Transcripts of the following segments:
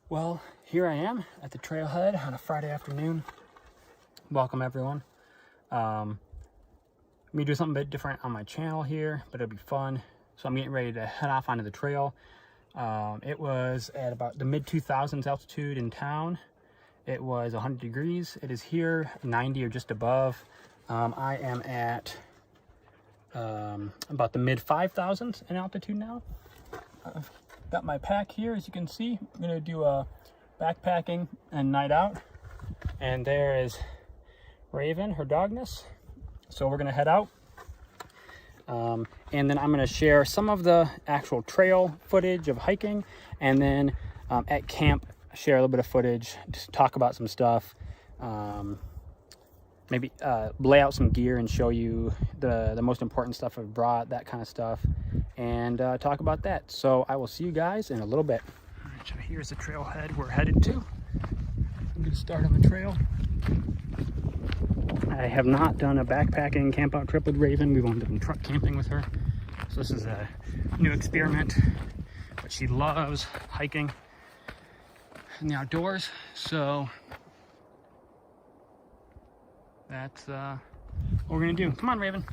Well, here I am at the trailhead on a Friday afternoon. Welcome everyone. Let me do something a bit different on my channel here, but it'll be fun. So I'm getting ready to head off onto the trail. It was at about the mid 2000s altitude in town. It was 100 degrees. It is here 90 or just above. I am at about the mid 5000s in altitude now. I've got my pack here, as you can see. I'm gonna do a backpacking and night out. And there is Raven, her dogness. So we're gonna head out. And then I'm gonna share some of the actual trail footage of hiking, and then at camp, share a little bit of footage, just talk about some stuff. Maybe lay out some gear and show you the most important stuff I've brought, that kind of stuff, and talk about that. So I will see you guys in a little bit. All right, so here's the trailhead we're headed to. I'm gonna start on the trail. I have not done a backpacking camp out trip with Raven. We've only done truck camping with her. So this is a new experiment, but she loves hiking in the outdoors. So that's what we're gonna do. Come on, Raven.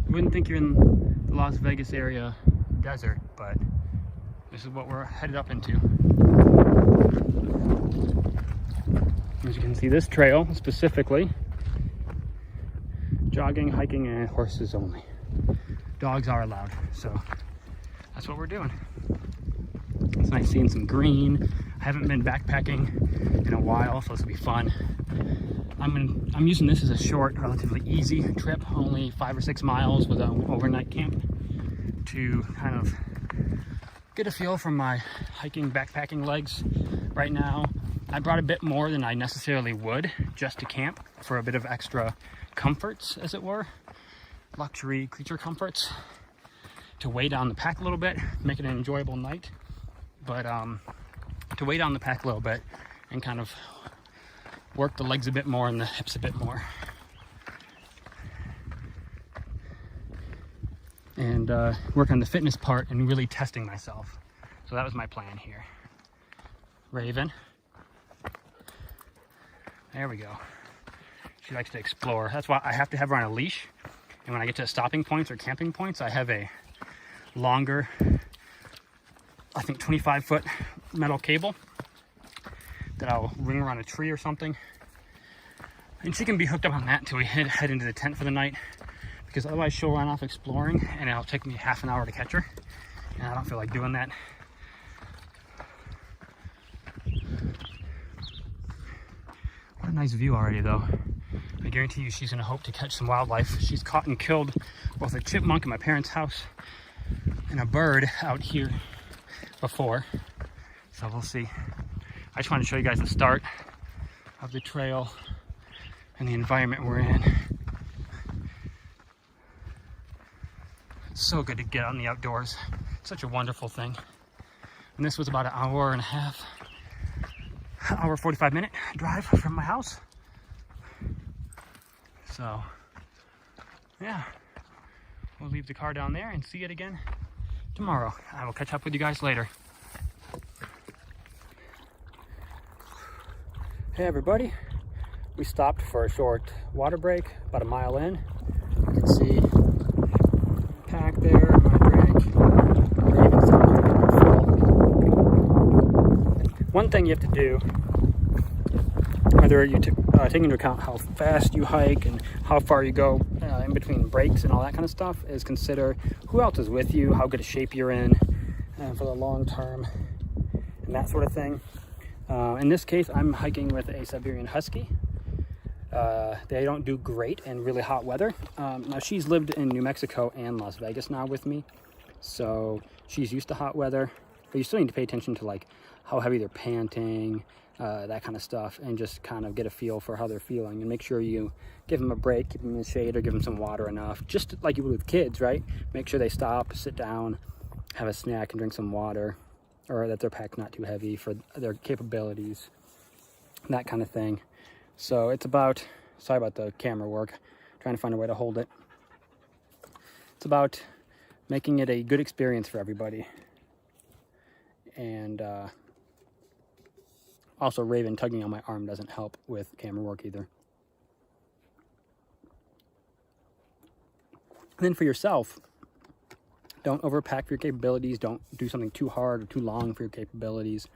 You wouldn't think you're in the Las Vegas area desert, but this is what we're headed up into. As you can see, this trail specifically, jogging, hiking, and horses only. Dogs are allowed, so that's what we're doing. It's nice seeing some green. I haven't been backpacking in a while, so this will be fun. I'm using this as a short, relatively easy trip, only 5 or 6 miles with an overnight camp, to kind of get a feel for my hiking, backpacking legs. Right now, I brought a bit more than I necessarily would just to camp for a bit of extra comforts, as it were. Luxury creature comforts to weigh down the pack a little bit, make it an enjoyable night. But to weigh down the pack a little bit and kind of work the legs a bit more and the hips a bit more. And work on the fitness part and really testing myself. So that was my plan here. Raven. There we go. She likes to explore. That's why I have to have her on a leash. And when I get to stopping points or camping points, I have a longer, I think 25-foot metal cable that I'll ring around a tree or something. And she can be hooked up on that until we head into the tent for the night, because otherwise she'll run off exploring and it'll take me half an hour to catch her. And I don't feel like doing that. What a nice view already, though. I guarantee you she's gonna hope to catch some wildlife. She's caught and killed both a chipmunk in my parents' house and a bird out here before. So we'll see. I just wanted to show you guys the start of the trail and the environment we're in. It's so good to get out in the outdoors. It's such a wonderful thing. And this was about an hour and a half, hour 45-minute drive from my house. So yeah, we'll leave the car down there and see it again tomorrow. I will catch up with you guys later. Hey everybody, we stopped for a short water break about a mile in. You can see pack there, my drink. Raven's down here getting full. One thing you have to do, whether you're taking into account how fast you hike and how far you go in between breaks and all that kind of stuff, is consider who else is with you, how good a shape you're in for the long term, and that sort of thing. In this case, I'm hiking with a Siberian Husky. They don't do great in really hot weather. Now she's lived in New Mexico and Las Vegas now with me, so she's used to hot weather, but you still need to pay attention to like how heavy they're panting, that kind of stuff, and just kind of get a feel for how they're feeling, and make sure you give them a break, keep them in the shade, or give them some water enough, just like you would with kids, right? Make sure they stop, sit down, have a snack, and drink some water, or that their pack's not too heavy for their capabilities, that kind of thing. So it's about, sorry about the camera work, trying to find a way to hold it. It's about making it a good experience for everybody. And also Raven tugging on my arm doesn't help with camera work either. And then for yourself, don't overpack for your capabilities. Don't do something too hard or too long for your capabilities.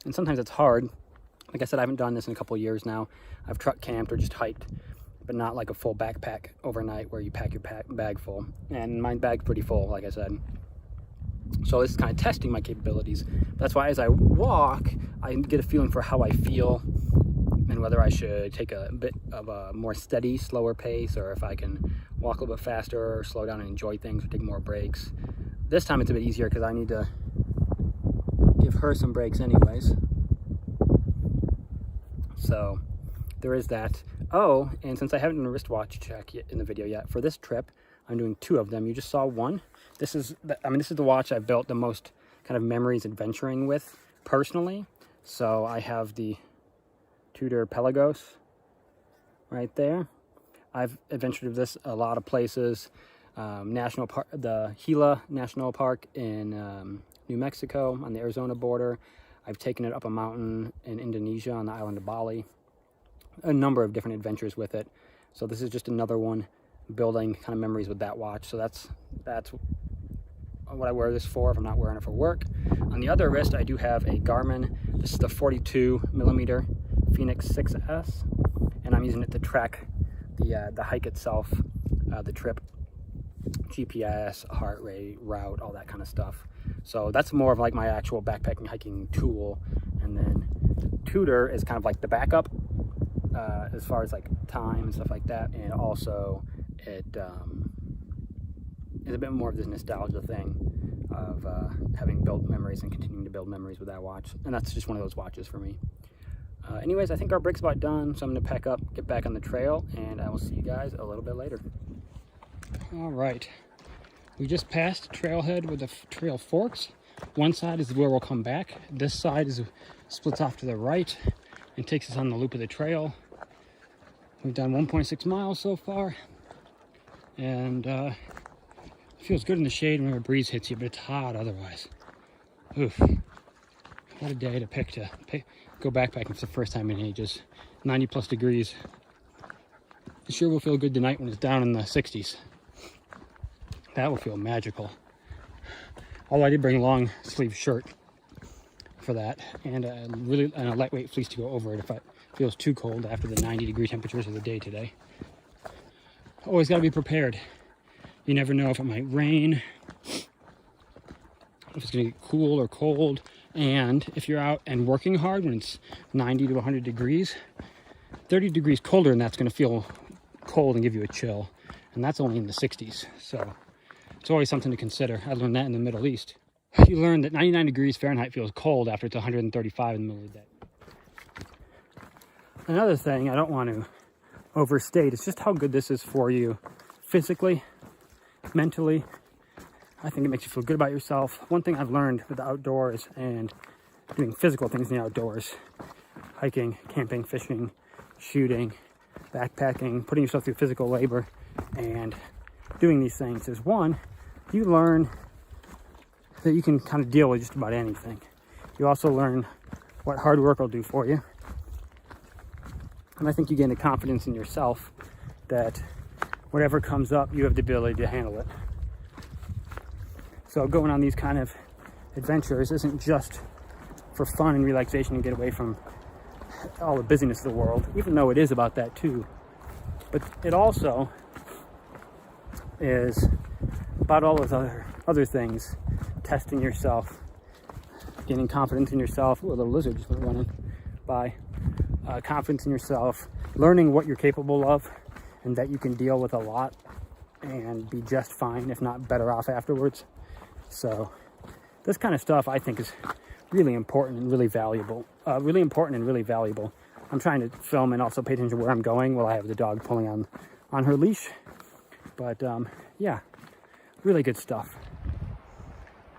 And sometimes it's hard. Like I said, I haven't done this in a couple of years now. I've truck camped or just hiked, but not like a full backpack overnight where you pack your bag full. And my bag's pretty full, like I said. So this is kind of testing my capabilities. That's why as I walk, I get a feeling for how I feel and whether I should take a bit of a more steady, slower pace, or if I can walk a little bit faster or slow down and enjoy things or take more breaks. This time it's a bit easier because I need to give her some breaks anyways. So there is that. Oh, and since I haven't done a wristwatch check yet in the video yet, for this trip, I'm doing 2 of them. You just saw one. This is the watch I've built the most kind of memories adventuring with personally. So I have the Tudor Pelagos right there. I've adventured with this a lot of places. National Park, the Gila National Park in New Mexico on the Arizona border. I've taken it up a mountain in Indonesia on the island of Bali. A number of different adventures with it. So this is just another one, building kind of memories with that watch. So that's what I wear this for if I'm not wearing it for work. On the other wrist, I do have a Garmin. This is the 42mm Phoenix 6S, and I'm using it to track the hike itself, the trip, GPS, heart rate, route, all that kind of stuff. So that's more of like my actual backpacking hiking tool. And then Tudor is kind of like the backup as far as like time and stuff like that. And also it is a bit more of this nostalgia thing of having built memories and continuing to build memories with that watch. And that's just one of those watches for me. Anyways, I think our break's about done, so I'm going to pack up, get back on the trail, and I will see you guys a little bit later. All right, we just passed trailhead where the trail forks. One side is where we'll come back. This side splits off to the right and takes us on the loop of the trail. We've done 1.6 miles so far, and it feels good in the shade when a breeze hits you, but it's hot otherwise. Oof. What a day to go backpacking for the first time in ages. 90 plus degrees. It sure will feel good tonight when it's down in the 60s. That will feel magical. Although I did bring a long sleeve shirt for that, and a lightweight fleece to go over it if it feels too cold after the 90-degree temperatures of the day today. Always got to be prepared. You never know if it might rain, if it's going to get cool or cold. And if you're out and working hard when it's 90 to 100 degrees, 30 degrees colder, and that's going to feel cold and give you a chill. And that's only in the 60s. So it's always something to consider. I learned that in the Middle East. You learn that 99 degrees Fahrenheit feels cold after it's 135 in the middle of the day. Another thing I don't want to overstate is just how good this is for you physically, mentally. I think it makes you feel good about yourself. One thing I've learned with the outdoors and doing physical things in the outdoors, hiking, camping, fishing, shooting, backpacking, putting yourself through physical labor and doing these things is, one, you learn that you can kind of deal with just about anything. You also learn what hard work will do for you. And I think you gain the confidence in yourself that whatever comes up, you have the ability to handle it. So going on these kind of adventures isn't just for fun and relaxation and get away from all the busyness of the world, even though it is about that too. But it also is about all those other things, testing yourself, gaining confidence in yourself. Oh, a little lizard just went running by. Confidence in yourself, learning what you're capable of and that you can deal with a lot and be just fine, if not better off afterwards. So this kind of stuff I think is really important and really valuable. I'm trying to film and also pay attention to where I'm going while I have the dog pulling on her leash. But yeah, really good stuff.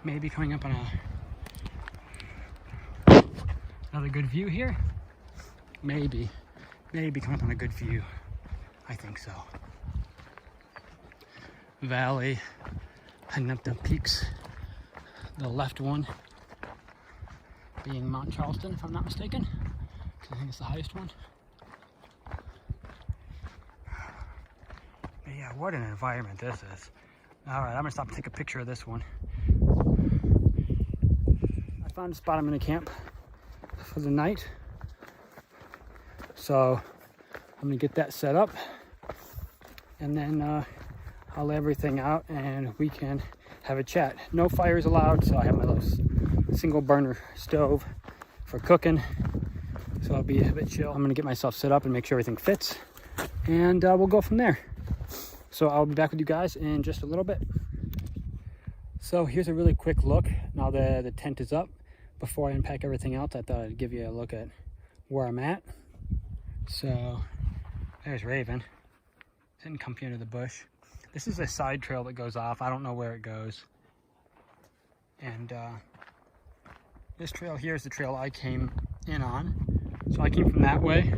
Maybe coming up on another good view here. Maybe coming up on a good view. I think so. Valley, Heading up the peaks. The left one being Mount Charleston, if I'm not mistaken. I think it's the highest one. But yeah, what an environment this is. All right, I'm gonna stop and take a picture of this one. I found a spot I'm gonna camp for the night. So I'm gonna get that set up, and then I'll lay everything out and we can have a chat. No fires allowed, so I have my little single burner stove for cooking. So I'll be a bit chill. I'm gonna get myself set up and make sure everything fits, and we'll go from there. So I'll be back with you guys in just a little bit. So here's a really quick look. Now the tent is up. Before I unpack everything else, I thought I'd give you a look at where I'm at. So there's Raven, sitting comfy under the bush. This is a side trail that goes off. I don't know where it goes. And this trail here is the trail I came in on. So I came from that way.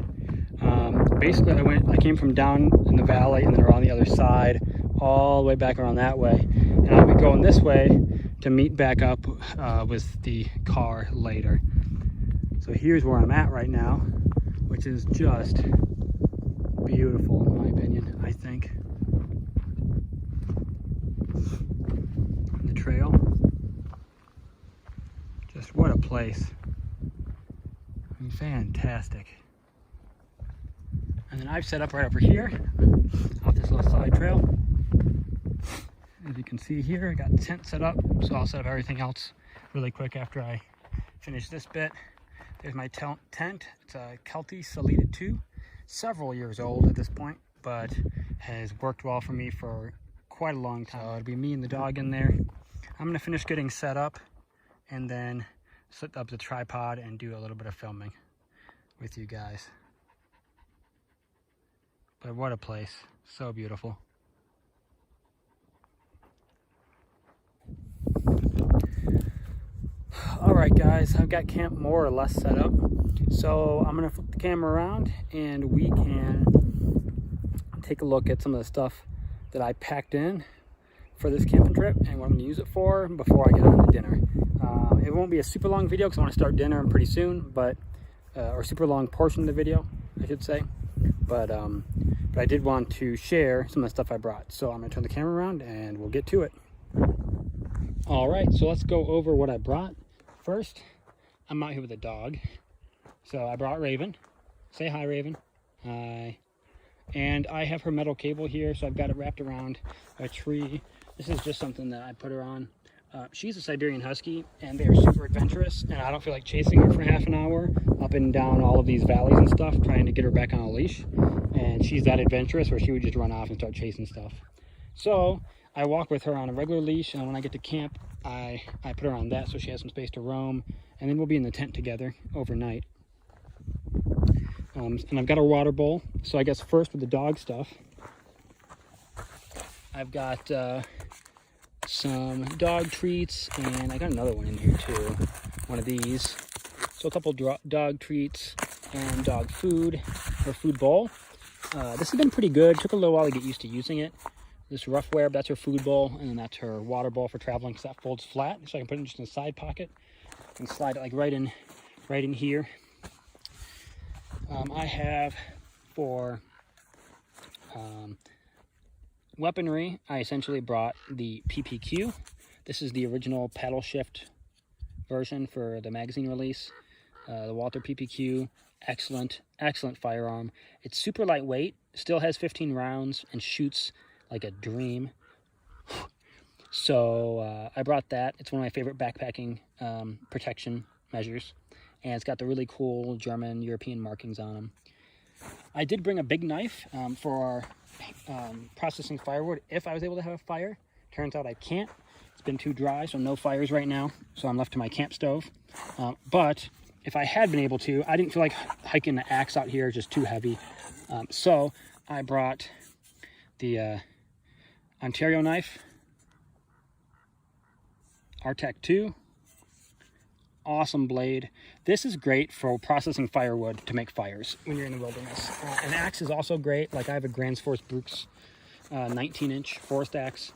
Basically, I came from down in the valley and then around the other side, all the way back around that way. And I'll be going this way to meet back up with the car later. So here's where I'm at right now, which is just beautiful in my opinion, I think. The trail, just what a place. I mean, fantastic. And then I've set up right over here off this little side trail. As you can see here, I got the tent set up, so I'll set up everything else really quick after I finish this bit. There's my tent. It's a Kelty Salida 2, several years old at this point, but has worked well for me for quite a long time. So it'll be me and the dog in there. I'm gonna finish getting set up and then set up the tripod and do a little bit of filming with you guys. But what a place, so beautiful. All right guys, I've got camp more or less set up. So I'm gonna flip the camera around and we can take a look at some of the stuff that I packed in for this camping trip and what I'm gonna use it for before I get on to dinner. It won't be a super long video because I wanna start dinner pretty soon, but, or super long portion of the video, I should say. But I did want to share some of the stuff I brought. So I'm gonna turn the camera around and we'll get to it. All right, so let's go over what I brought. First, I'm out here with a dog. So I brought Raven. Say hi, Raven. Hi. And I have her metal cable here, so I've got it wrapped around a tree. This is just something that I put her on. She's a Siberian Husky, and they are super adventurous, and I don't feel like chasing her for half an hour up and down all of these valleys and stuff, trying to get her back on a leash. And she's that adventurous where she would just run off and start chasing stuff. So I walk with her on a regular leash, and when I get to camp, I put her on that so she has some space to roam, and then we'll be in the tent together overnight. And I've got a water bowl. So I guess first with the dog stuff, I've got some dog treats, and I got another one in here too, one of these. So a couple dog treats and dog food, or food bowl. This has been pretty good. Took a little while to get used to using it. This rough wear, that's her food bowl, and then that's her water bowl for traveling because that folds flat, so I can put it just in the side pocket and slide it like right in here. I have for weaponry, I essentially brought the PPQ. This is the original paddle shift version for the magazine release. The Walther PPQ, excellent firearm. It's super lightweight, still has 15 rounds, and shoots like a dream. So I brought that. It's one of my favorite backpacking protection measures. And it's got the really cool German, European markings on them. I did bring a big knife for processing firewood if I was able to have a fire. Turns out I can't. It's been too dry, so no fires right now. So I'm left to my camp stove. But if I had been able to, I didn't feel like hiking the axe out here, just too heavy. So I brought the Ontario knife, RTAC 2. Awesome blade. This is great for processing firewood to make fires when you're in the wilderness. An axe is also great. Like I have a Grand Force Brooks 19-inch forest axe.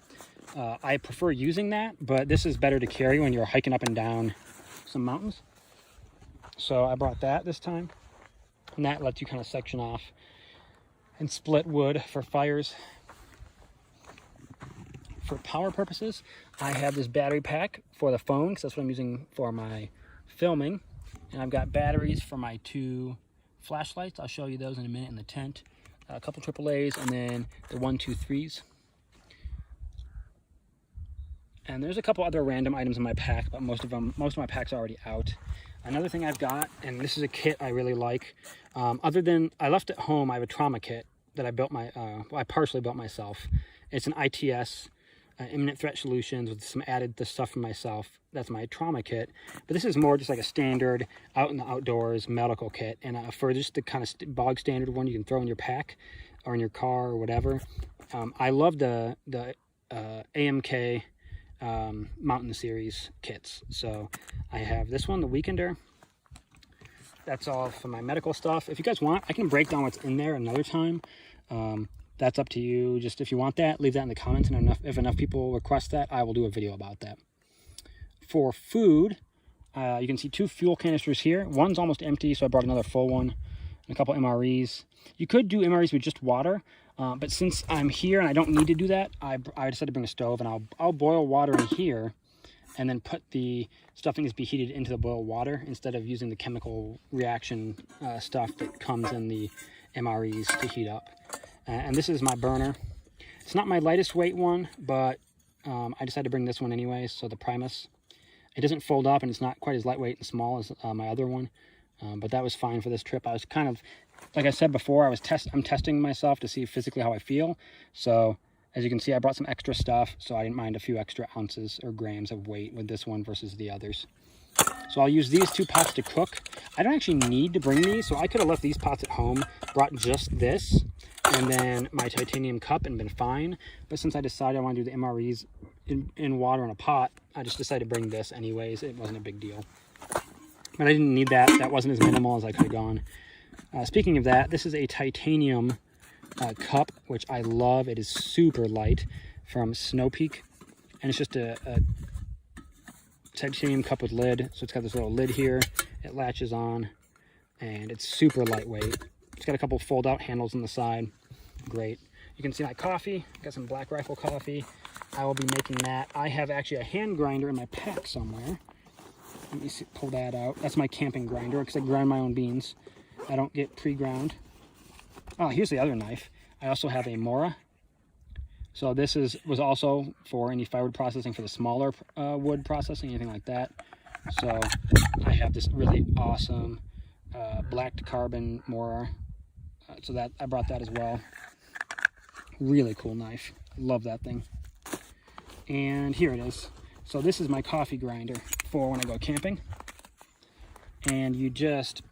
I prefer using that, but this is better to carry when you're hiking up and down some mountains. So I brought that this time, and that lets you kind of section off and split wood for fires. For power purposes, I have this battery pack for the phone, because that's what I'm using for my filming. And I've got batteries for my 2 flashlights. I'll show you those in a minute in the tent. A couple AAAs, and then the 1, 2, 3s. And there's a couple other random items in my pack, but most of my packs are already out. Another thing I've got, and this is a kit I really like. Other than I left at home, I have a trauma kit that I built I partially built myself. It's an ITS. Imminent threat solutions with some added stuff for myself. That's my trauma kit, but this is more just like a standard out in the outdoors medical kit, and for just the kind of bog standard one you can throw in your pack or in your car or whatever. I love the AMK Mountain Series kits. So I have this one, the Weekender. That's all for my medical stuff. If you guys want, I can break down what's in there another time. That's up to you. Just if you want that, leave that in the comments, and if enough people request that, I will do a video about that. For food, you can see 2 fuel canisters here. One's almost empty, so I brought another full one, and a couple MREs. You could do MREs with just water, but since I'm here and I don't need to do that, I decided to bring a stove, and I'll boil water in here, and then put the stuff that needs to be heated into the boiled water instead of using the chemical reaction stuff that comes in the MREs to heat up. And this is my burner. It's not my lightest weight one, but I decided to bring this one anyways. So the Primus, it doesn't fold up, and it's not quite as lightweight and small as my other one, but that was fine for this trip. I was kind of, like I said before, I'm testing myself to see physically how I feel. So as you can see, I brought some extra stuff, so I didn't mind a few extra ounces or grams of weight with this one versus the others. So I'll use these 2 pots to cook. I don't actually need to bring these, so I could have left these pots at home, brought just this, and then my titanium cup, and been fine. But since I decided I want to do the MREs in water in a pot, I just decided to bring this anyways. It wasn't a big deal. But I didn't need that. That wasn't as minimal as I could have gone. Speaking of that, this is a titanium cup, which I love. It is super light, from Snow Peak. And it's just a titanium cup with lid. So it's got this little lid here. It latches on, and it's super lightweight. It's got a couple fold-out handles on the side. Great. You can see my coffee. Got some Black Rifle coffee. I will be making that. I have actually a hand grinder in my pack somewhere. Let me see, pull that out. That's my camping grinder, because I grind my own beans. I don't get pre-ground. Oh, here's the other knife. I also have a Mora. So this was also for any firewood processing, for the smaller wood processing, anything like that. So I have this really awesome black carbon Mora. So that I brought that as well. Really cool knife. Love that thing. And here it is. So this is my coffee grinder for when I go camping. And you just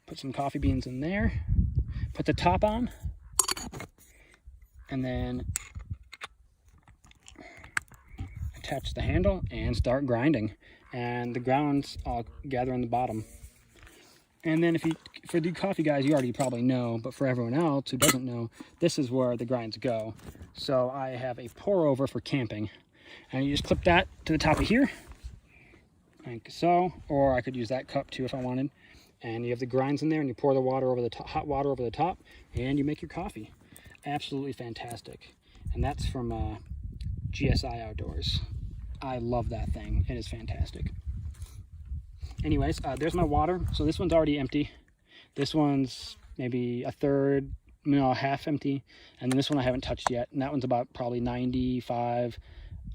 put some coffee beans in there, put the top on, and then attach the handle and start grinding. And the grounds all gather on the bottom. And then for the coffee guys, you already probably know, but for everyone else who doesn't know, this is where the grinds go. So I have a pour over for camping, and you just clip that to the top of here, like so, or I could use that cup too if I wanted. And you have the grinds in there, and you pour the water over the top, hot water over the top, and you make your coffee. Absolutely fantastic. And that's from GSI Outdoors. I love that thing. It is fantastic. Anyways, there's my water. So this one's already empty. This one's maybe a third, no, half empty. And then this one I haven't touched yet. And that one's about probably 95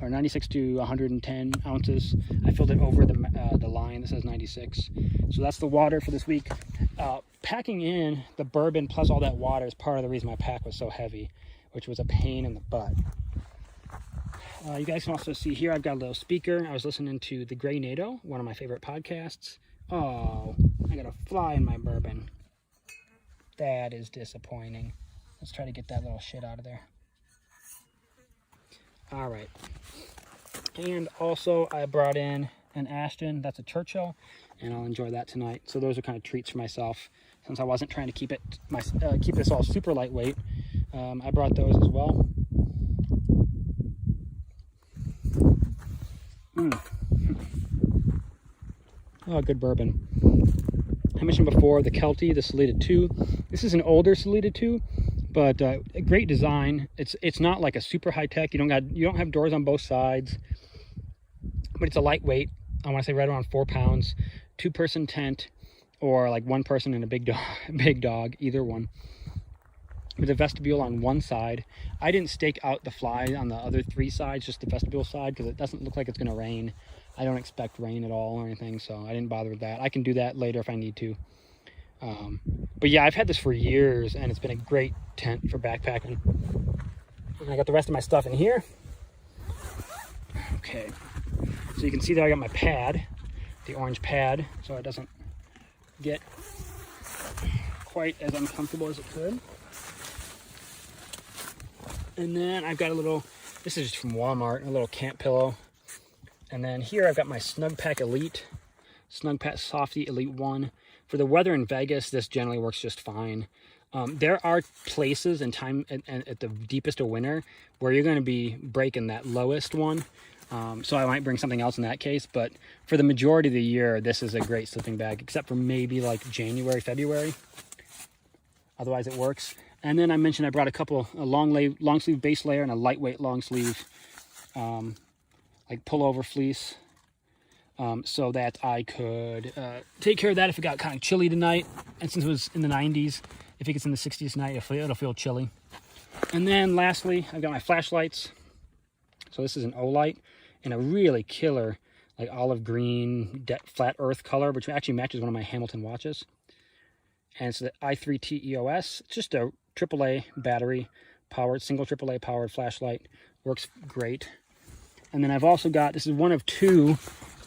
or 96 to 110 ounces. I filled it over the line that says 96. So that's the water for this week. Packing in the bourbon plus all that water is part of the reason my pack was so heavy, which was a pain in the butt. You guys can also see here, I've got a little speaker. I was listening to The Grey NATO, one of my favorite podcasts. Oh, I got a fly in my bourbon. That is disappointing. Let's try to get that little shit out of there. All right. And also I brought in an Ashton. That's a Churchill, and I'll enjoy that tonight. So those are kind of treats for myself, since I wasn't trying to keep this all super lightweight. I brought those as well. Oh, good bourbon. I mentioned before the Kelty, the Salida 2. This is an older Salida 2, but a great design. It's not like a super high tech. You don't have doors on both sides, but it's a lightweight. I want to say right around 4 pounds. 2-person tent, or like 1 person and a big dog, either one. With a vestibule on one side. I didn't stake out the fly on the other 3 sides, just the vestibule side, because it doesn't look like it's going to rain. I don't expect rain at all or anything, so I didn't bother with that. I can do that later if I need to. But yeah, I've had this for years, and it's been a great tent for backpacking. And I got the rest of my stuff in here. Okay, so you can see that I got my pad, the orange pad, so it doesn't get quite as uncomfortable as it could. And then I've got a little, this is just from Walmart, a little camp pillow. And then here I've got my Snugpak Elite, Snugpak Softy Elite 1. For the weather in Vegas, this generally works just fine. There are places and time at the deepest of winter where you're going to be breaking that lowest one. So I might bring something else in that case. But for the majority of the year, this is a great sleeping bag, except for maybe like January, February. Otherwise, it works. And then I mentioned I brought a long sleeve base layer and a lightweight long sleeve like pullover fleece, so that I could take care of that if it got kind of chilly tonight. And since it was in the 90s, if it gets in the 60s tonight, it'll feel chilly. And then lastly, I've got my flashlights. So this is an O-light in a really killer like olive green flat earth color, which actually matches one of my Hamilton watches. And it's the i3T EOS. It's just a AAA battery powered, single AAA powered flashlight. Works great. And then I've also got, this is one of 2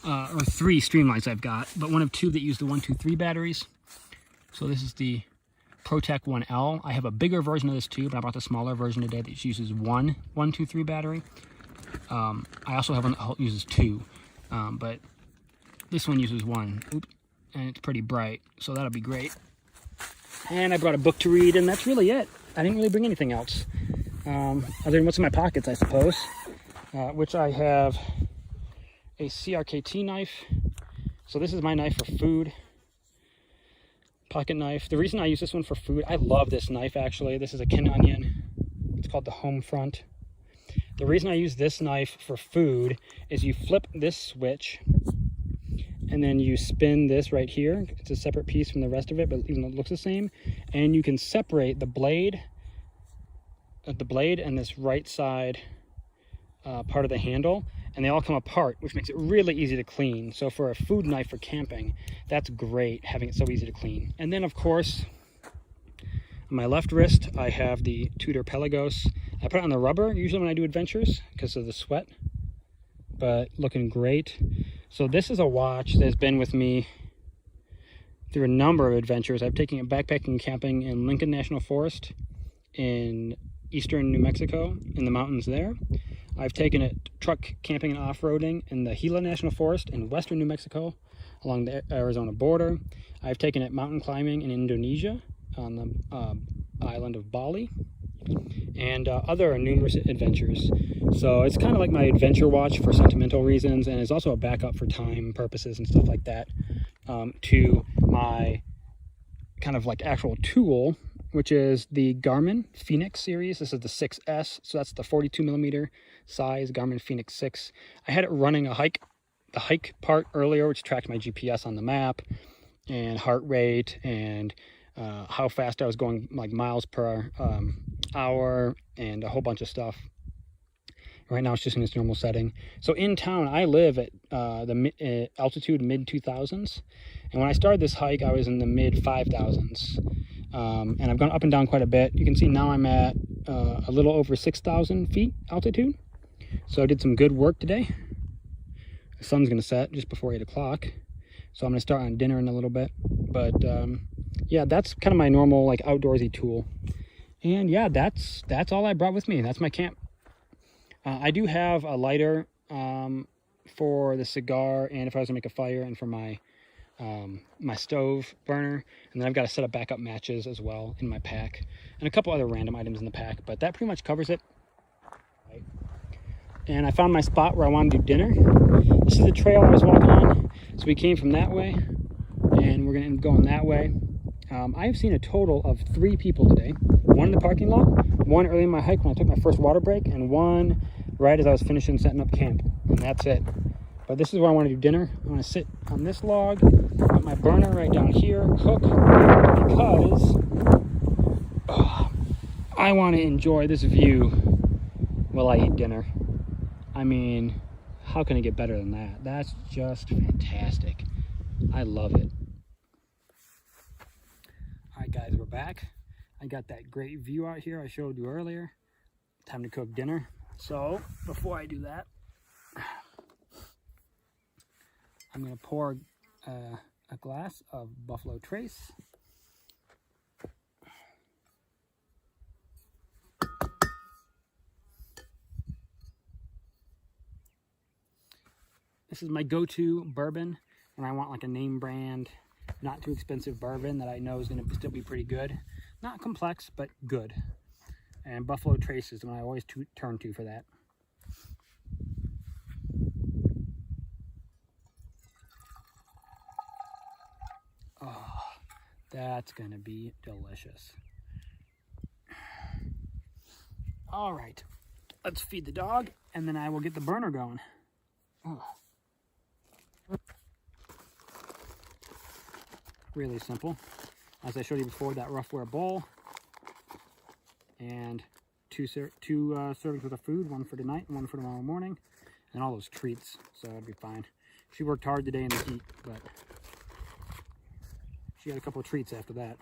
or 3 Streamlights I've got, but one of 2 that use the 123 batteries. So this is the ProTech 1L. I have a bigger version of this too, but I bought the smaller version today that uses one 123 battery. I also have one that uses 2, but this one uses 1. Oops, and it's pretty bright, so that'll be great. And I brought a book to read, and that's really it. I didn't really bring anything else, other than what's in my pockets, I suppose. Which I have a CRKT knife. So this is my knife for food. Pocket knife. The reason I use this one for food, I love this knife actually. This is a Ken Onion. It's called the Home Front. The reason I use this knife for food is you flip this switch and then you spin this right here. It's a separate piece from the rest of it, but even though it looks the same. And you can separate the blade and this right side part of the handle, and they all come apart, which makes it really easy to clean. So for a food knife for camping, that's great, having it so easy to clean. And then of course, on my left wrist, I have the Tudor Pelagos. I put it on the rubber usually when I do adventures because of the sweat, but looking great. So this is a watch that's been with me through a number of adventures. I've taken it backpacking and camping in Lincoln National Forest, in eastern New Mexico, in the mountains there. I've taken it truck camping and off-roading in the Gila National Forest in western New Mexico along the Arizona border. I've taken it mountain climbing in Indonesia on the island of Bali, and other numerous adventures. So it's kind of like my adventure watch for sentimental reasons, and it's also a backup for time purposes and stuff like that, to my kind of like actual tool, which is the Garmin Fenix series. This is the 6S, so that's the 42mm size Garmin Fenix 6. I had it running the hike part earlier, which tracked my GPS on the map, and heart rate, and how fast I was going, like miles per hour, and a whole bunch of stuff. Right now it's just in its normal setting. So in town, I live at the altitude mid-2000s, and when I started this hike, I was in the mid-5000s. And I've gone up and down quite a bit. You can see now I'm at a little over 6,000 feet altitude. So I did some good work today. The sun's going to set just before 8 o'clock. So I'm going to start on dinner in a little bit. But yeah, that's kind of my normal like outdoorsy tool. And yeah, that's all I brought with me. That's my camp. I do have a lighter for the cigar, and if I was to make a fire, and for my my stove burner. And then I've got a set of backup matches as well in my pack, and a couple other random items in the pack, but that pretty much covers it. and I found my spot where I want to do dinner. This is the trail I was walking on, so we came from that way, and we're going to end up going that way. I've seen a total of 3 people today. One in the parking lot, one early in my hike when I took my first water break, and one right as I was finishing setting up camp, and that's it. But this is where I want to do dinner. I want to sit on this log, put my burner right down here, cook, because I want to enjoy this view while I eat dinner. I mean, how can it get better than that? That's just fantastic. I love it. All right, guys, we're back. I got that great view out here I showed you earlier. Time to cook dinner. So before I do that, I'm going to pour a glass of Buffalo Trace. This is my go-to bourbon when I want like a name brand, not too expensive bourbon that I know is going to still be pretty good. Not complex, but good. And Buffalo Trace is the one I always turn to for that. Oh, that's going to be delicious. All right, let's feed the dog, and then I will get the burner going. Oh. Really simple. As I showed you before, that Roughware bowl, and two servings worth of food, one for tonight and one for tomorrow morning, and all those treats, so it'll be fine. She worked hard today in the heat, but she had a couple of treats after that.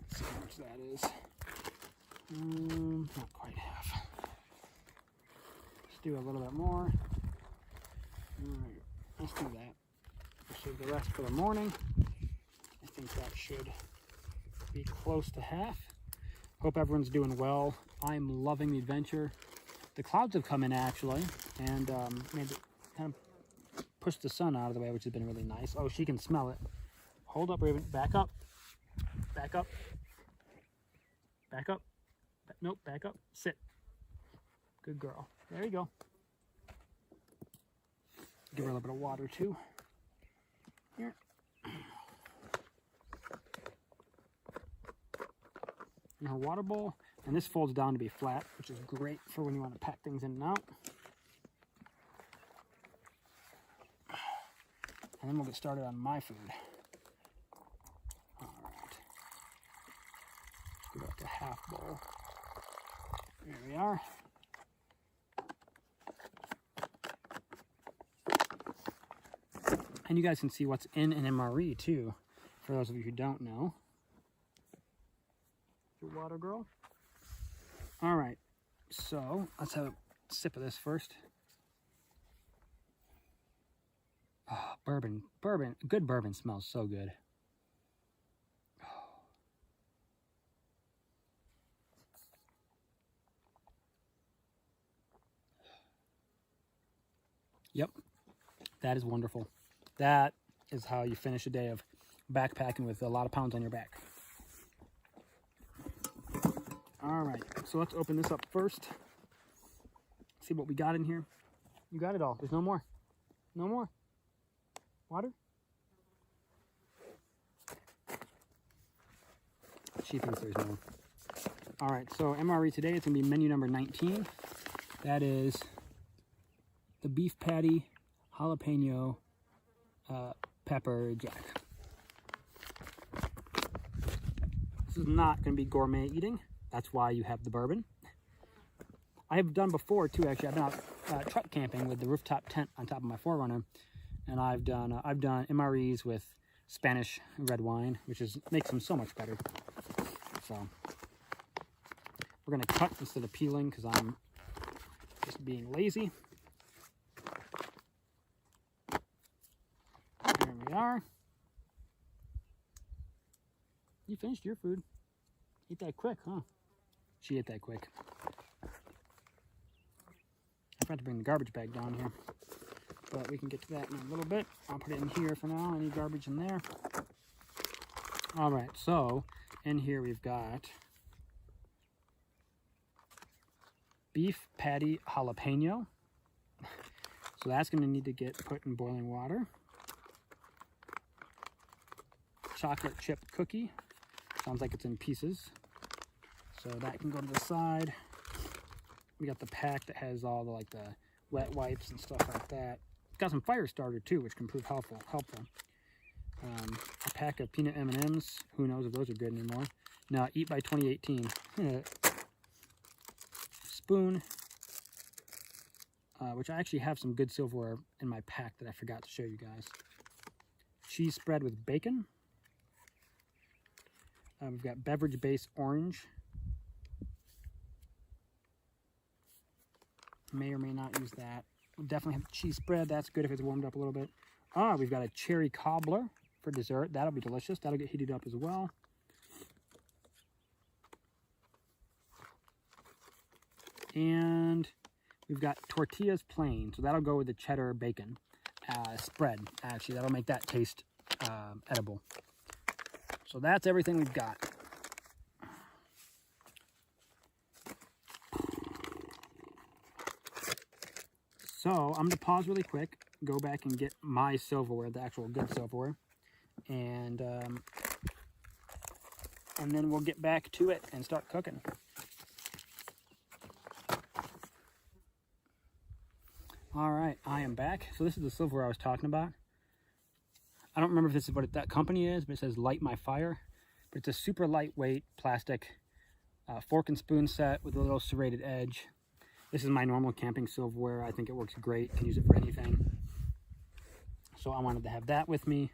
Let's see how much that is. Not quite half. Let's do a little bit more. Alright, let's do that. We'll save the rest for the morning. I think that should be close to half. Hope everyone's doing well. I'm loving the adventure. The clouds have come in actually, and made it kind of pushed the sun out of the way, which has been really nice. Oh, she can smell it. Hold up, Raven. Back up. Back up. Back up. Nope, back up. Sit. Good girl. There you go. Give her a little bit of water too. Here. In her water bowl. And this folds down to be flat, which is great for when you want to pack things in and out. And then we'll get started on my food. All right. Give it like a half bowl. There we are. And you guys can see what's in an MRE too, for those of you who don't know. Your water girl. All right, so let's have a sip of this first. Oh, bourbon. Good bourbon smells so good. Oh. Yep, that is wonderful. That is how you finish a day of backpacking with a lot of pounds on your back. All right, so let's open this up first. See what we got in here. You got it all. There's no more. No more. Water? She thinks there's more. All right, so MRE today, it's going to be menu number 19. That is the beef patty, jalapeno, pepper jack. This is not going to be gourmet eating. That's why you have the bourbon. I have done before too, actually. I've been out truck camping with the rooftop tent on top of my 4Runner, and I've done MREs with Spanish red wine, which makes them so much better. So we're gonna cut instead of peeling because I'm just being lazy. There we are. You finished your food. Eat that quick, huh? She ate that quick. I forgot to bring the garbage bag down here, but we can get to that in a little bit. I'll put it in here for now. Any garbage in there. All right, so in here we've got beef patty jalapeno. So that's going to need to get put in boiling water. Chocolate chip cookie. Sounds like it's in pieces. So that can go to the side. We got the pack that has all the like the wet wipes and stuff like that. It's got some fire starter too, which can prove helpful. A pack of peanut M&Ms. Who knows if those are good anymore. Now, Eat by 2018. Spoon. Which I actually have some good silverware in my pack that I forgot to show you guys. Cheese spread with bacon. We've got beverage base orange. May or may not use that. We'll definitely have cheese spread. That's good if it's warmed up a little bit. We've got a cherry cobbler for dessert. That'll be delicious. That'll get heated up as well. And we've got tortillas plain. So that'll go with the cheddar bacon spread. Actually, that'll make that taste edible. So that's everything we've got. So I'm going to pause really quick, go back and get my silverware, the actual good silverware, and then we'll get back to it and start cooking. All right, I am back. So this is the silverware I was talking about. I don't remember if this is what that company is, but it says Light My Fire. But it's a super lightweight plastic fork and spoon set with a little serrated edge. This is my normal camping silverware. I think it works great. Can use it for anything. So I wanted to have that with me.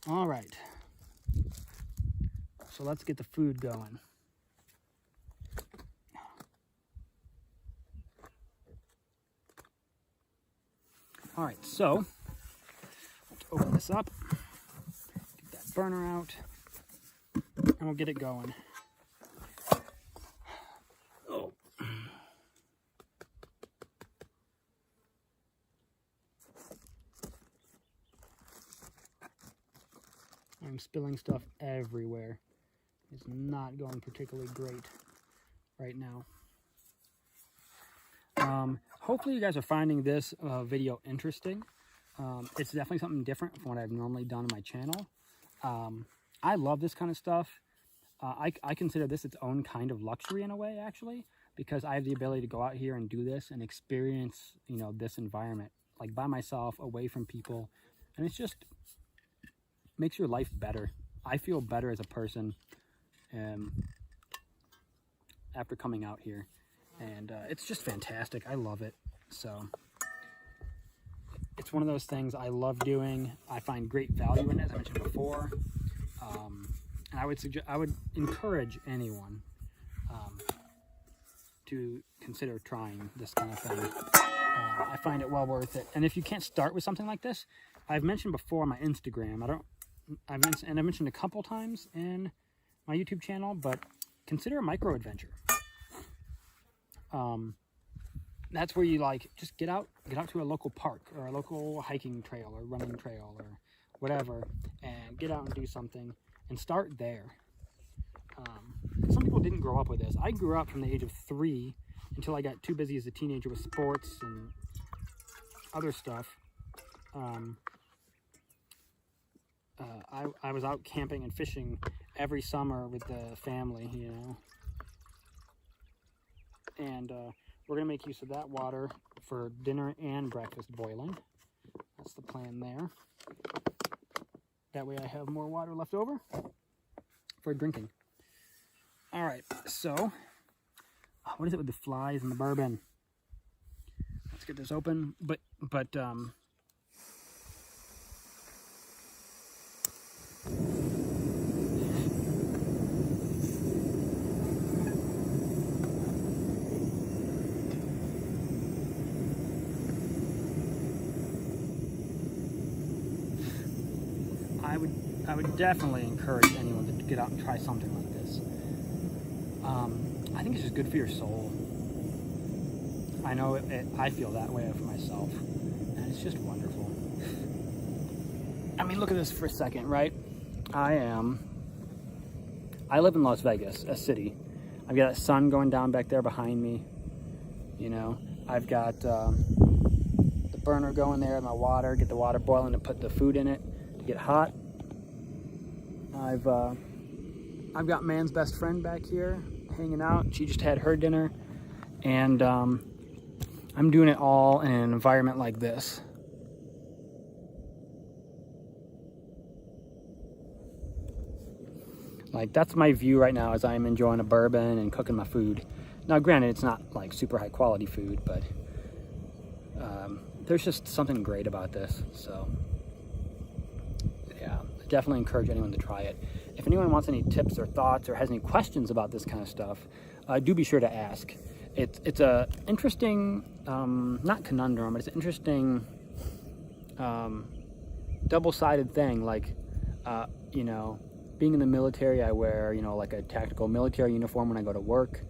All right. So let's get the food going. All right, so let's open this up, get that burner out, and we'll get it going. Oh. I'm spilling stuff everywhere. It's not going particularly great right now. Hopefully you guys are finding this video interesting. It's definitely something different from what I've normally done on my channel. I love this kind of stuff. I consider this its own kind of luxury in a way, actually, because I have the ability to go out here and do this and experience, you know, this environment, like by myself, away from people. And it's just makes your life better. I feel better as a person after coming out here. And it's just fantastic. I love it. So it's one of those things I love doing. I find great value in it, as I mentioned before. And I would encourage anyone to consider trying this kind of thing. I find it well worth it. And if you can't start with something like this, I've mentioned before on my Instagram. I mentioned a couple times in my YouTube channel, but consider a micro adventure. That's where you just get out to a local park or a local hiking trail or running trail or whatever, and get out and do something and start there. Some people didn't grow up with this. I grew up from the age of 3 until I got too busy as a teenager with sports and other stuff. I was out camping and fishing every summer with the family, you know. And we're going to make use of that water for dinner and breakfast boiling. That's the plan there. That way I have more water left over for drinking. All right, so what is it with the flies and the bourbon? Let's get this open. But I would definitely encourage anyone to get out and try something like this. I think it's just good for your soul. I know I feel that way for myself, and it's just wonderful. I mean, look at this for a second, right? I live in Las Vegas, a city. I've got that sun going down back there behind me. You know, I've got the burner going there, my water, get the water boiling to put the food in it to get hot. I've got man's best friend back here hanging out. She just had her dinner, and I'm doing it all in an environment like this. Like, that's my view right now as I'm enjoying a bourbon and cooking my food. Now, granted, it's not like super high quality food, but there's just something great about this. So, yeah, I definitely encourage anyone to try it. If anyone wants any tips or thoughts or has any questions about this kind of stuff, do be sure to ask. It's a interesting, not conundrum, but it's an interesting double-sided thing. Like, you know, being in the military, I wear, you know, like a tactical military uniform when I go to work.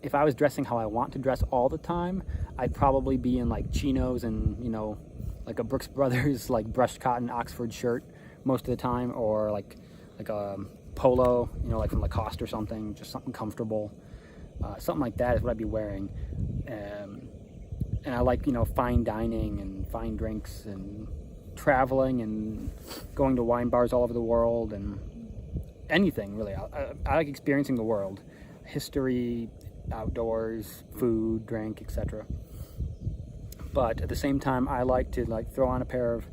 If I was dressing how I want to dress all the time, I'd probably be in like chinos and, you know, like a Brooks Brothers like brushed cotton Oxford shirt most of the time, or like a polo, you know, like from Lacoste or something, just something comfortable. Something like that is what I'd be wearing. And I like, you know, fine dining and fine drinks and traveling and going to wine bars all over the world and anything really. I like experiencing the world, history, outdoors, food, drink, etc. But at the same time, I like to like throw on a pair of,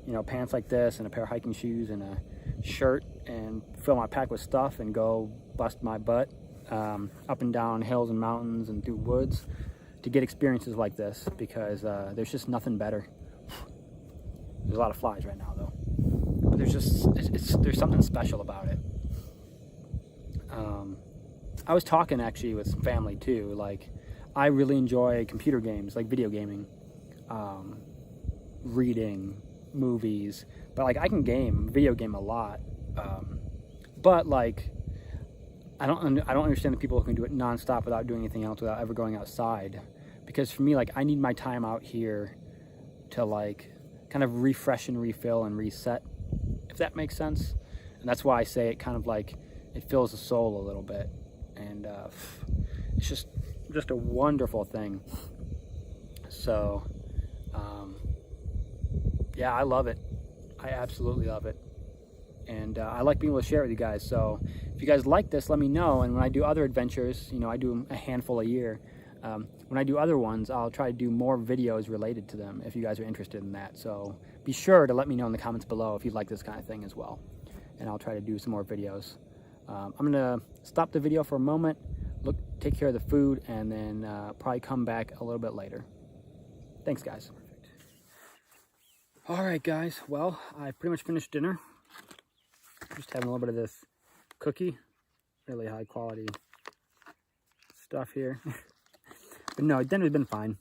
you know, pants like this and a pair of hiking shoes and a shirt and fill my pack with stuff and go bust my butt up and down hills and mountains and through woods to get experiences like this, because there's just nothing better. There's a lot of flies right now though, but there's just there's something special about it. I was talking actually with some family too. Like, I really enjoy computer games, like video gaming, reading, movies. But like, I can video game a lot. But like, I don't understand the people who can do it nonstop without doing anything else, without ever going outside. Because for me, like, I need my time out here to like kind of refresh and refill and reset, if that makes sense. And that's why I say it kind of like it fills the soul a little bit. And it's just a wonderful thing. So yeah, I love it. I absolutely love it. And I like being able to share it with you guys. So if you guys like this, let me know. And when I do other adventures, you know, I do a handful a year. When I do other ones, I'll try to do more videos related to them if you guys are interested in that. So be sure to let me know in the comments below if you'd like this kind of thing as well. And I'll try to do some more videos. I'm going to stop the video for a moment, take care of the food, and then probably come back a little bit later. Thanks, guys. All right, guys. Well, I pretty much finished dinner. Just having a little bit of this cookie. Really high quality stuff here. But no, dinner's been fine.